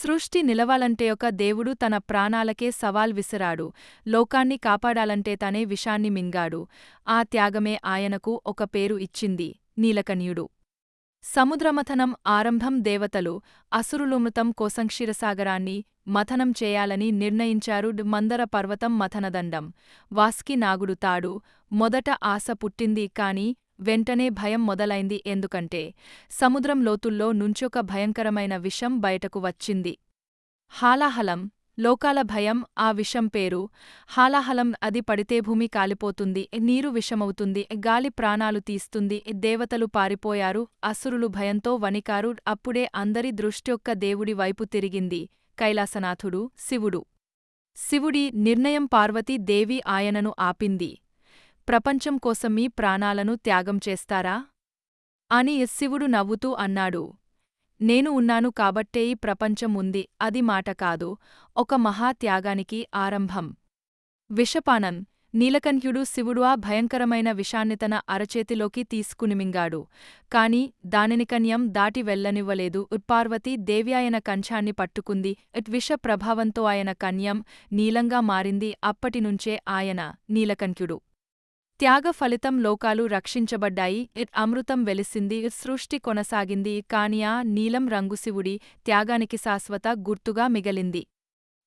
సృష్టి నిలవాలంటే ఒక దేవుడు తన ప్రాణాలకే సవాల్ విసిరాడు. లోకాన్ని కాపాడాలంటే తనే విషాన్ని మింగాడు. ఆ త్యాగమే ఆయనకు ఒక పేరు ఇచ్చింది, నీలకన్యుడు. సముద్రమథనం ఆరంభం. దేవతలు, అసురులుమృతం కోసం క్షీరసాగరాన్ని మథనం చేయాలని నిర్ణయించారు. మందర పర్వతం మథనదండం. వాస్కి నాగుడు తాడు. మొదట ఆశ పుట్టింది కాని వెంటనే భయం మొదలైంది. ఎందుకంటే సముద్రం లోతుల్లో నుంచొక భయంకరమైన విషం బయటకు వచ్చింది. హాలాహలం. లోకాల భయం. ఆ విషం పేరు హాలాహలం. అది పడితే భూమి కాలిపోతుంది, నీరు విషమవుతుంది, గాలి ప్రాణాలు తీస్తుంది. దేవతలు పారిపోయారు, అసురులు భయంతో వణికారు. అప్పుడే అందరి దృష్ట్యొక్క దేవుడి వైపు తిరిగింది, కైలాసనాథుడు శివుడు. శివుడి నిర్ణయం. పార్వతీ దేవి ఆయనను ఆపింది. ప్రపంచం కోసం మీ ప్రాణాలను త్యాగం చేస్తారా అని శివుడు నవ్వుతూ అన్నాడు. నేను ఉన్నాను కాబట్టే ఈ ప్రపంచం ఉంది. అది మాట కాదు, ఒక మహాత్యాగానికి ఆరంభం. విషపానం. నీలకన్యుడు. శివుడు ఆ భయంకరమైన విషాన్ని తన అరచేతిలోకి తీసుకునిమింగాడు. కాని దానిని కన్యం దాటి వెళ్ళనివ్వలేదు. పార్వతీ దేవి ఆయన కంఠాన్ని పట్టుకుంది. విష ప్రభావంతో ఆయన కన్యం నీలంగా మారింది. అప్పటినుంచే ఆయన నీలకన్యుడు. త్యాగ ఫలితం. లోకాలు రక్షించబడ్డాయి. అమృతం వెలిసింది. సృష్టి కొనసాగింది. కాని ఆ నీలం రంగు శివుడి త్యాగానికి శాశ్వత గుర్తుగా మిగిలింది.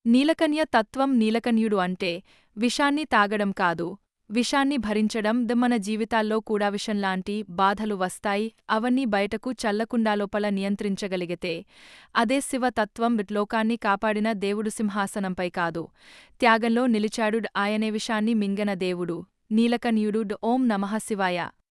నీలకన్య తత్వం. నీలకన్యుడు అంటే విషాన్ని తాగడం కాదు, విషాన్ని భరించడం. మన జీవితాల్లో కూడా విషంలాంటి బాధలు వస్తాయి. అవన్నీ బయటకు చల్లకుండా లోపల నియంత్రించగలిగితే అదే శివతత్వం. లోకాన్ని కాపాడిన దేవుడు సింహాసనంపై కాదు, త్యాగంలో నిలిచాడు. ఆయనే విషాన్ని మింగన దేవుడు, నీలకన్యుడు. ఓం నమః శివాయ.